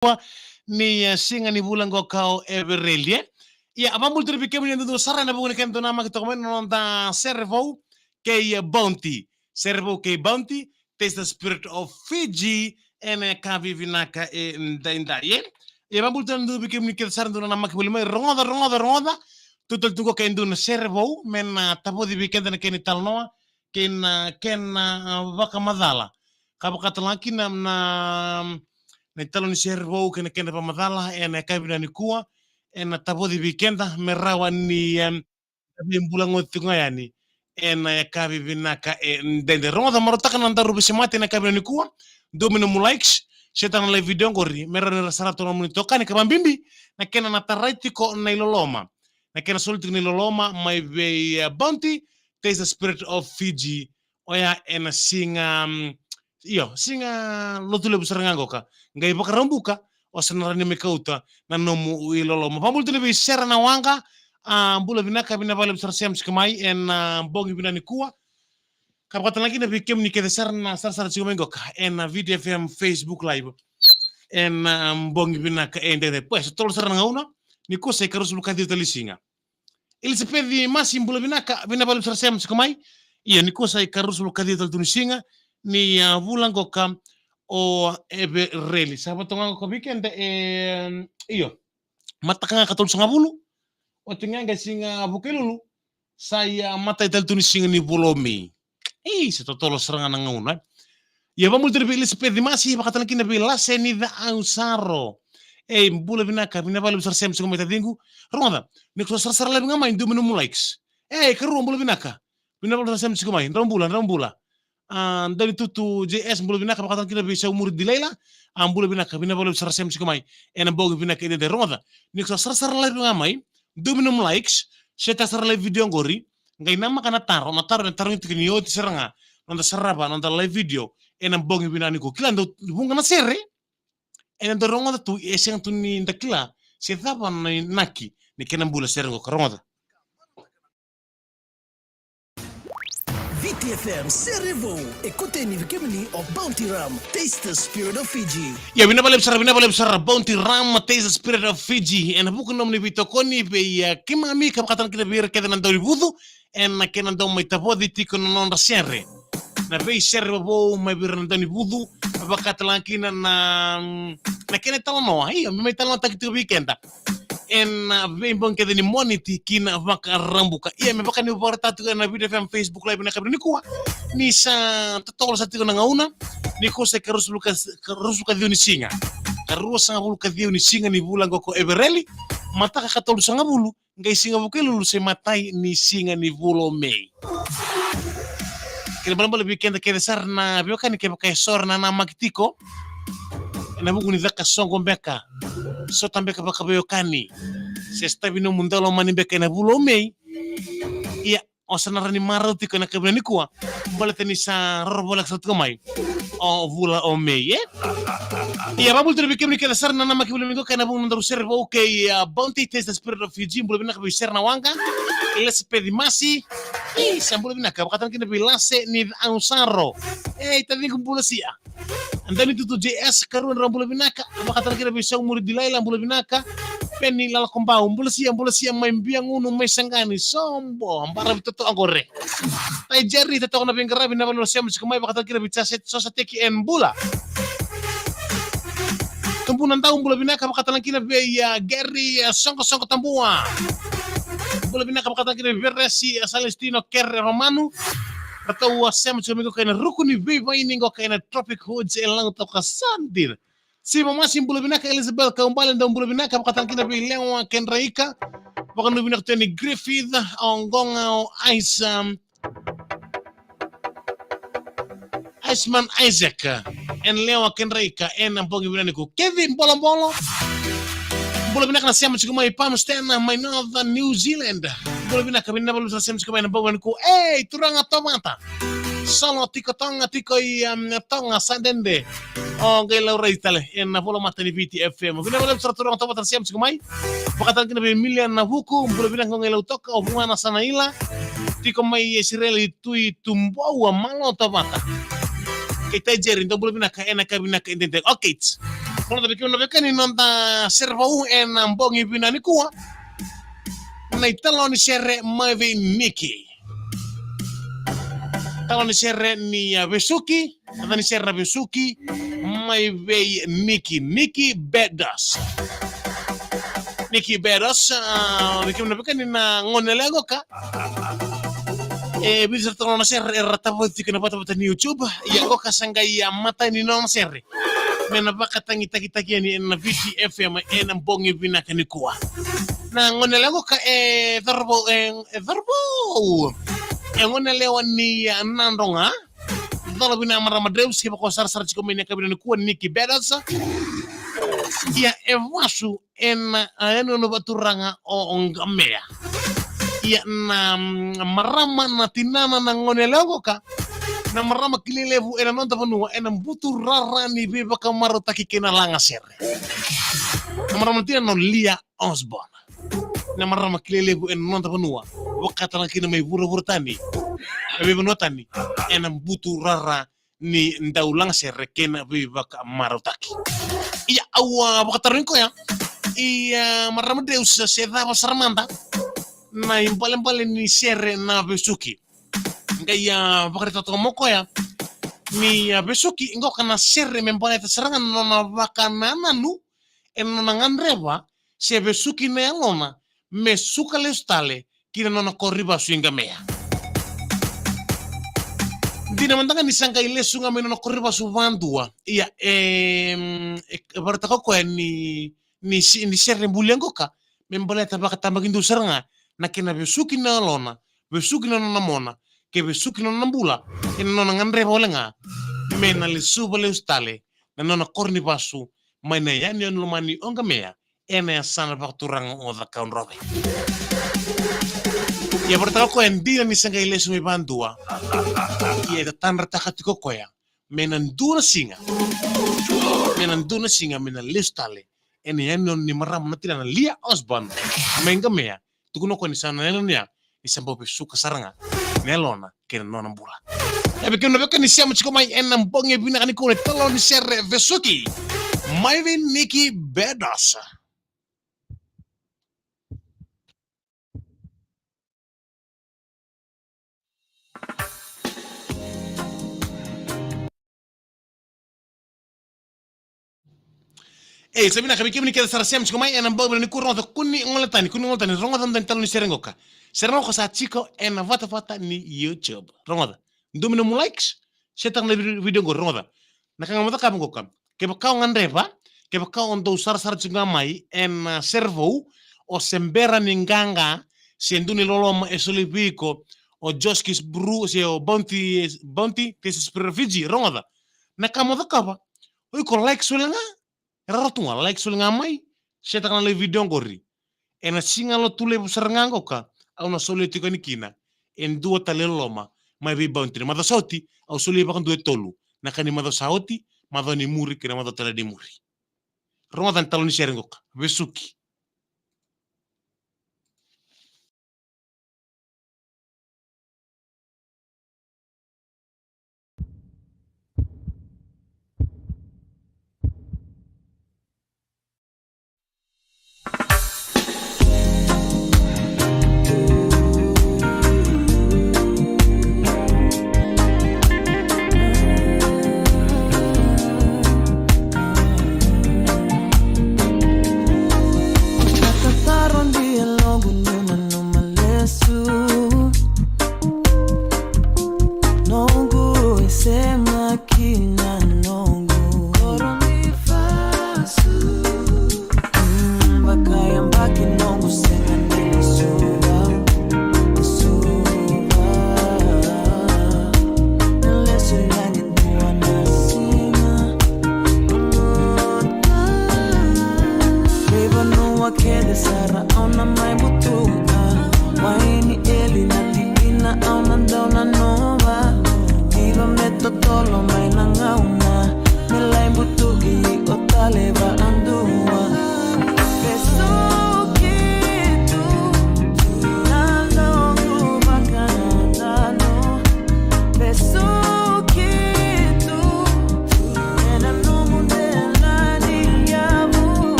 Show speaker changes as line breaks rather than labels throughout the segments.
ni singa ni bulan go kao everelie ya amamul tribi kemi ndu sara na bugun kento na magto men non da servo ke bounty servo ke bounty taste the spirit of Fiji ene kavi vinaka e ndainda ye ya amamul tribi kemi ket sara ndu na makbul me ronda tutul tugo ke ndu servo men tapo di weekend na keni talnoa ken vaka madala kabakatalaki na talo ni servo kena kena pamadala ena kabina ni kuwa ena tabo di weekenda merawa ni bulan ngotunga yani ena kabi binaka ndende ronda marotaka nanda rubisi mate na kabina ni kuwa domino likes setan le video ngori mera ni rasarato na munito kani kabambimbi na kena na taraitiko na iloloma na kena solti ni iloloma my way bounty taste the spirit of Fiji oya ena singa lotule busarangango ka ngai bakarambuka osanarani mekauta na nomu iloloma pambul tele be sera na wanga mbula binaka bina vale busarasem skamai en bongi bina ni kuwa kapatan lagi na bikem ni kede sara na sara sikumengo ka en video fm Facebook live en bongi binaka endede pues tolo sara na una ni kosa ikarus lukadi talisinga ili sepedi masi mbula binaka bina vale busarasem skamai iya ni kosa ikarus lukadi taltunisinga ni bulango ka o ebe reli sabatonga ko weekend iyo matakanga katol sanga bulu o tinganga singa bukelulu saya mata ital tuni singa ni bulomi se totolo seranga ngauna ya vamul terbi lispedi masi bakatan kina bi lase ni da ausaro bula binaka bina balu besar sem sungma tadingu ronda ni ko sar sar lebinga main 2 minum likes karu bula binaka bina balu sem sungma rambula dari tutu JS mbulu binaka bakatan kina bisa umur di layla mbulu binaka bina bolu sarasem sikumai ena bogu binaka ide de roda ni so sar live ngamai 2 minum likes seta sar live video ngori ngai nama kana taro na taro tikini yoti seranga nonda saraba nonda live video ena bogu binani ko kilando bunga na sere ena do ronga tu eseng tu ni ndakila se thaba na naki ni kena mbula serengo karonga
VTFM, Serevo, écoutez ni Kemini of Bounty Ram, taste the spirit of Fiji.
Ya bina bale besar Bounty Ram, taste the spirit of Fiji. En buku nom ni bitokoni be ya kimami kapatan kita bir keda nan dori budu en na kenan do mai tabodi tiko non rasere. Na be servo mai bir nan doni budu bakatalanki na kena talano ai mai talano tak tu weekend. En bembong keda ni moniti kina vaka rambuka iya me baka ni borta tu na video FM Facebook live na kabri ni kuwa ni sa totolo sa tiko na ngauna ni ko se karus luka dio ni singa karus sanga bulu ka dio ni singa ni bulango ko evereli mata ka tolu sanga bulu ngai singa bukelu se matai ni singa ni bulo mei kena bala weekend keda sarna bioka ni ke baka sorna na magtiko na buku ni zaka songo mbeka so tambe ka baka beokani se stabi no mundalo mani beka na bulo mei iya osanara ni maro tiko na kabina ni kuwa mbala tani sa robolak sa tkomai o vula o mei iya babul terbi kemni keda sarna na makibule mingo kana bu ndaru servo bounty taste the spirit of Fiji mbula bina kabi serna wanga les pedi masi sambula bina kabakatan kina bilase ni ansaro tadi kumpula sia andani tutu JS karuan rambula binaka bakatan kira bisa umur di layla rambula binaka penni lala kombau mbula sia main biang unu mai sangani sombo ambara bitoto angore tai jeri teto na bingara bina balo sia musikumai bakatan kira bisa set sosateki en bula tumpunan tahu mbula binaka bakatan kira be ya Gary songko tambua mbula binaka bakatan kira beresi Celestino Kerre Romano atau wasem sumigo kaina rukuni viva iningo kaina tropic hoods elang to kasandir si mama simbolo binaka Elizabeth kaumbalen da mbolo binaka bakatan kina bilewa kenraika bakan binaka tani Griffith ongonga ice Iceman Isaac en lewa kenraika en bongi binaniku Kevin Bolomolo mbolo binaka na siamu chikuma ipam stena my northern New Zealand mbolo binaka binaka balu sa siamu chikuma na bonganiku turanga tomata solo tiko tonga tiko tonga sandende gay law tale en polo matani VTFM bina wala sa turang tomata siam chikuma bakatan kina be million na huku mbolo binaka ngay law toka o bumana sanaila tiko mai sireli tui tumbawa malo tomata kita jerin mbolo binaka ena kabinaka indente okay Kono tabi kiuna bekani nonta servau en ambongi binani kuwa. Na italoni sere maive Nikki. Taloni sere ni Besuki. Atani sere Besuki. Maive Nikki Bedas. Nikki Bedas. Kiuna bekani na ngonelego ka. Bisa tolong sere ratapo tikana bata ni YouTube. Ya goka sanga ya mata ni non sere. Mena baka tangi ni na VTFM en ambongi binakani kuwa. Na ngonelewa ka darbo ngonelewa ni nandonga dalo bina maramadreus ke ko sar chiko mena kabina ko Nikki Bedas ya ewasu en no baturanga o ngamea ya na marama na tinana na ngonelewa ka na marama kililevu ena nonta panua ena buturara ni beba kamaro takikena langa serre na marama tinana no Lia Osborne na marama kilelevu en nonta panua wakata na kina mai vura tani beba notani ena buturara ni ndaulang serre kena beba kamaro taki iya awa wakatarin ko ya iya marama deus se dava sarmanda na impale ni serre na Besuki ngaya bakarita to moko ya ni Besuki ngo kana serre membale serangan nona bakana nanu en nona ngandreva se Besuki ne alona me suka le stale kina nona korriba suinga mea dina mandanga ni sanga ile sunga me nona korriba su vandua iya barata ko ni serre mbulengo ka membale tabaka magindu seranga na kina Besuki na alona Besuki na nona mona ke Besuki na nambula ina nona ngandreva olenga mena le suba le stale na nona korni basu maina yani on lumani onga mea ena ya sana bakturang o da kaun robe ya bertaka ko en dina ni sanga ile sumi bandua ya da tan rataka tiko ko ya menan duna singa mena le stale ena yani on ni maram na tina Lia Osborne menga mea tukuno ko ni sana nena ni sambo Besuka saranga nelona kena nona mbula ebe kena beka ni siama chiko mai enam bonge bina kani kone talo ni sere Besuki maive Nikki Bedas sabina kabi kibni keda sara siama chiko mai enam bonge bina ni kurno kuni ngoletani rongo dan talo ni sere ngoka Serang sa chiko ena vata ni YouTube. Rongoda. Domino mu likes. Setang na video go rongoda. Nakanga ka mo kam. Ke ba kaw ngandreva, ke ba kaw ondo sar chinga mai en servo o sembera ninganga senduni lolo esolibiko o Joskis Bru se o Bounty tesis prefigi rongoda. Nakamo ka ba. Oi ko likes ulenga. Ratunga likes ulenga mai. Setang na video go ri. Ena singa lo tule busarngango ka. Au na solo tiko ni kina en dua taleloma mai vi Bounty mado sauti au solo ba kan dua tolu na kani mado sauti mado ni muri kina mado tele di muri ronga dan talo ni serengoka Besuki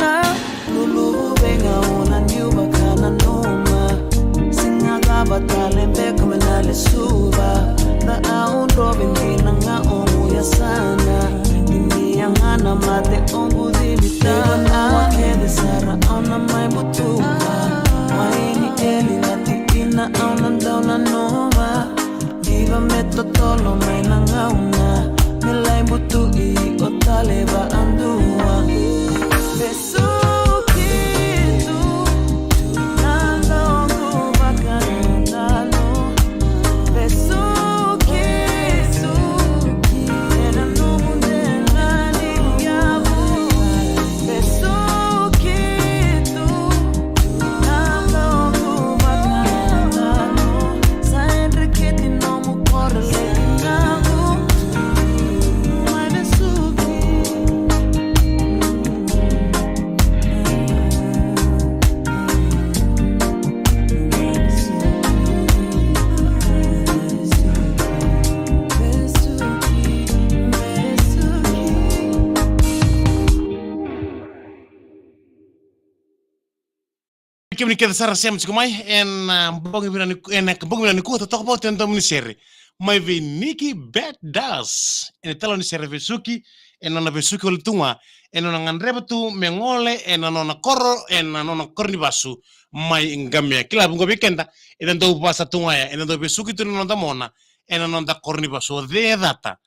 na lulu benga una niuba kana noma singa gaba talembe kama nale suba na aundo bendina nga omu ya sana ini yang ana mate ongu dibita na kede sara ona mai butuba maini eli nati ina ona dauna noma diva metto tolo mai nangauna nilai butu I otale ba andua besuki tu nando ku bakanalo besuki suki ena numunde nani yabu besuki tu nando ku bakanalo sa enriqueti no mu corre
Kemi keda sara sem sikumai en bongi bila niku to talk about en domini seri. Mai ve Nikki Badass. En talo ni seri Vesuki en ona Vesuki ol tunga en ona ngandreba tu mengole en ona koro en ona korni basu mai ngamia kila bungo bikenda en do basa tunga ya en do Vesuki tu non da mona en ona korni basu o de data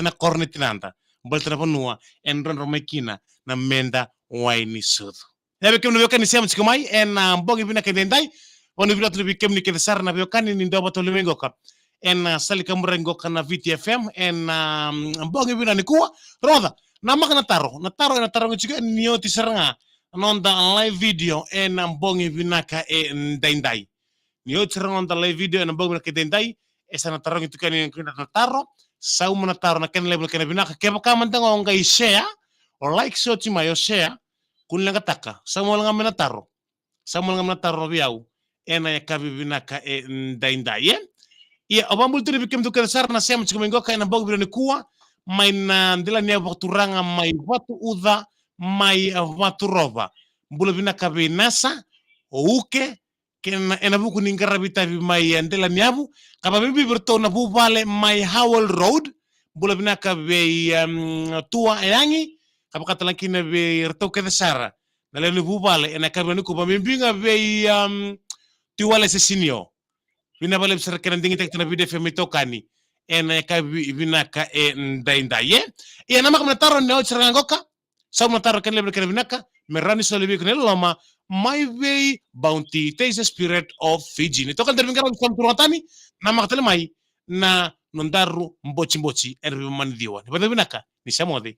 na korni tinanda. Baltra bonua en ron romekina na menda waini sudu. Nabe kem no kan siam sikumai en bongi bina kedendai wonu bila tu kem ni kedesar na be kan ni ndo bato lemengo ka en sali kamrengo kana VTFM en bongi bina ni kuwa roda na makna taro na taro ngichiga ni oti seranga nonda live video en bongi bina ka ndendai ni oti seranga nonda live video en bongi bina kedendai esa na taro ngitu kan ni na taro sau na taro na ken level ken bina ka keba ka mantango ngai share or like so ti mayo share kun langa taka samuel nga menataro biau ena ya kabi binaka ndai ia obambul tu bikem tu kesar na sem chikumengo ka na bog birani kuwa mai na ndila ni abaturanga mai watu udha mai watu rova mbula binaka binasa o uke ken ena buku ningara bitabi mai ndila ni abu kaba bibi berto na bubale mai Howell Road mbula binaka be tua yangi kapakata lankina be rto kedesara na lenu bubale ena kabani ko bamimbinga be tiwale sesinio bina bale sar kena dingi tek na bide femito kani ena ka binaka ndai ye nama kamna taro ne ochra ngoka sa mo taro ken lebre ken binaka merani so lebi ken lama my way bounty taste spirit of Fiji ni tokan terbingara kon turotani nama katele mai na nondaru mbochi erbi mani diwa ni binaka ni samode